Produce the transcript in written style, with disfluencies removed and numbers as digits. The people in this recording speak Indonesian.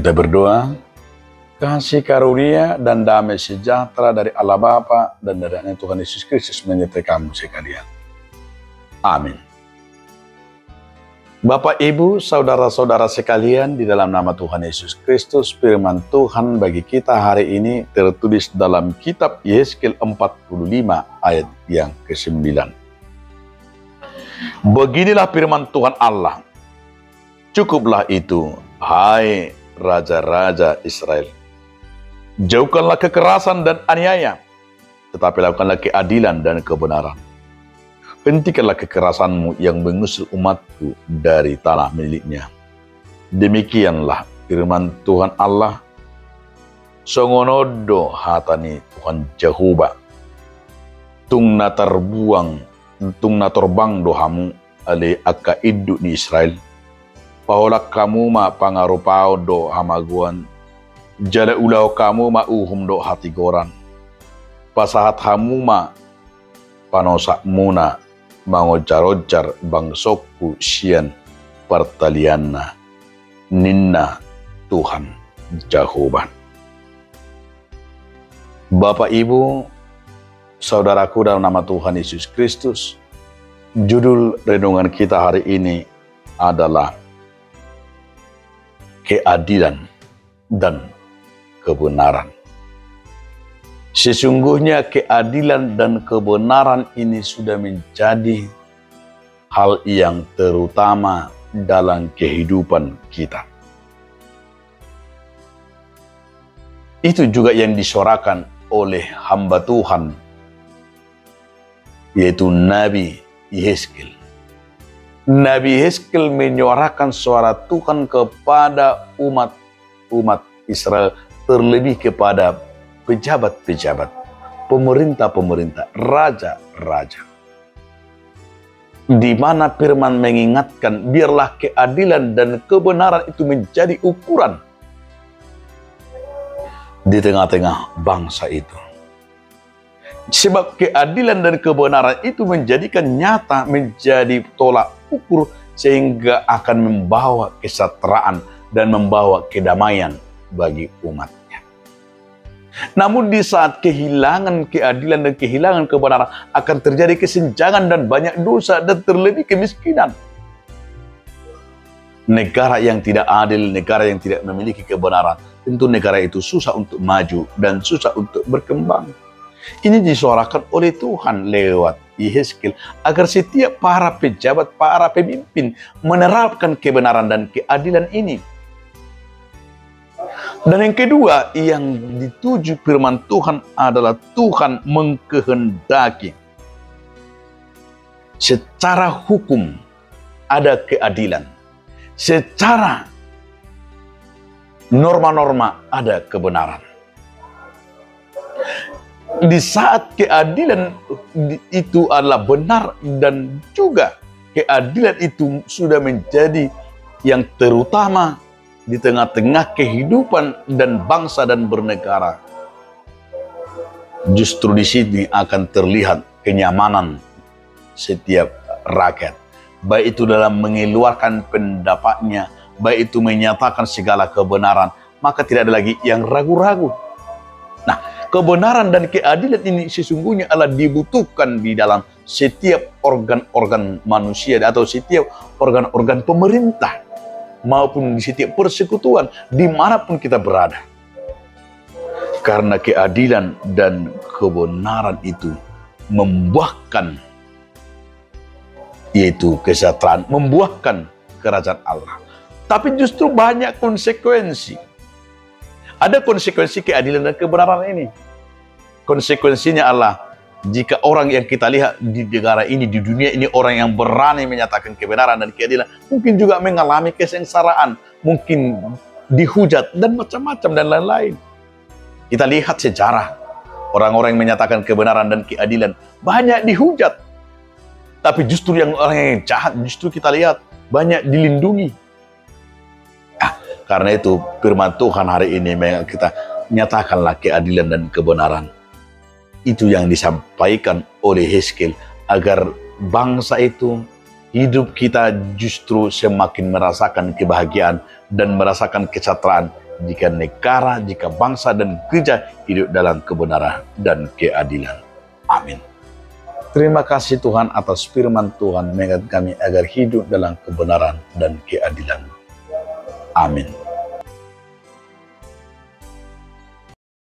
Kita berdoa, kasih karunia dan damai sejahtera dari Allah Bapa dan dari Anak Tuhan Yesus Kristus menyertai kamu sekalian. Amin. Bapak, Ibu, saudara-saudara sekalian, di dalam nama Tuhan Yesus Kristus, firman Tuhan bagi kita hari ini tertulis dalam kitab Yeskel 45 ayat yang ke-9. Beginilah firman Tuhan Allah, cukuplah itu, hai raja-raja Israel. Jauhkanlah kekerasan dan aniaya, tetapi lakukanlah keadilan dan kebenaran. Hentikanlah kekerasanmu yang mengusir umatku dari tanah miliknya. Demikianlah firman Tuhan Allah. Songonodo hatani Tuhan Jehovah. Tungna terbang dohamu ale aka iddu di Israel. Paholak kamu ma pangarupao do hamaguan. Jala ulau kamu ma uhum do hati goran. Pasahat hamu ma panosak muna mangojar-ojar bangsokku sian pertalianna ninna Tuhan Jehovah. Bapak, Ibu, saudaraku dalam nama Tuhan Yesus Kristus, judul renungan kita hari ini adalah keadilan dan kebenaran. Sesungguhnya keadilan dan kebenaran ini sudah menjadi hal yang terutama dalam kehidupan kita. Itu juga yang disuarakan oleh hamba Tuhan, yaitu Nabi Yeskel. Nabi Yeskel menyuarakan suara Tuhan kepada umat Israel, terlebih kepada pejabat-pejabat, pemerintah-pemerintah, raja-raja. Di mana firman mengingatkan, biarlah keadilan dan kebenaran itu menjadi ukuran di tengah-tengah bangsa itu. Sebab keadilan dan kebenaran itu menjadikan nyata, menjadi tolak ukur, sehingga akan membawa kesejahteraan dan membawa kedamaian bagi umatnya. Namun di saat kehilangan keadilan dan kehilangan kebenaran, akan terjadi kesenjangan dan banyak dosa dan terlebih kemiskinan. Negara yang tidak adil, negara yang tidak memiliki kebenaran, tentu negara itu susah untuk maju dan susah untuk berkembang. Ini disuarakan oleh Tuhan lewat Yeskel, agar setiap para pejabat, para pemimpin menerapkan kebenaran dan keadilan ini. Dan yang kedua yang dituju firman Tuhan adalah Tuhan mengkehendaki secara hukum ada keadilan, secara norma-norma ada kebenaran. Di saat keadilan itu adalah benar dan juga keadilan itu sudah menjadi yang terutama di tengah-tengah kehidupan dan bangsa dan bernegara, justru di sini akan terlihat kenyamanan setiap rakyat, baik itu dalam mengeluarkan pendapatnya, baik itu menyatakan segala kebenaran, maka tidak ada lagi yang ragu-ragu. Nah, kebenaran dan keadilan ini sesungguhnya adalah dibutuhkan di dalam setiap organ-organ manusia atau setiap organ-organ pemerintah maupun di setiap persekutuan dimanapun kita berada. Karena keadilan dan kebenaran itu membuahkan, yaitu kesejahteraan, membuahkan kerajaan Allah. Tapi justru banyak konsekuensi. Ada konsekuensi keadilan dan kebenaran ini. Konsekuensinya adalah jika orang yang kita lihat di negara ini, di dunia ini, orang yang berani menyatakan kebenaran dan keadilan, mungkin juga mengalami kesengsaraan, mungkin dihujat dan macam-macam dan lain-lain. Kita lihat sejarah orang-orang yang menyatakan kebenaran dan keadilan banyak dihujat, tapi justru yang orang yang jahat justru kita lihat banyak dilindungi. Karena itu firman Tuhan hari ini kita nyatakanlah keadilan dan kebenaran. Itu yang disampaikan oleh Yeskel, agar bangsa itu, hidup kita justru semakin merasakan kebahagiaan dan merasakan kesejahteraan jika negara, jika bangsa dan gereja hidup dalam kebenaran dan keadilan. Amin. Terima kasih Tuhan atas firman Tuhan mengingatkan kami agar hidup dalam kebenaran dan keadilan. Amin.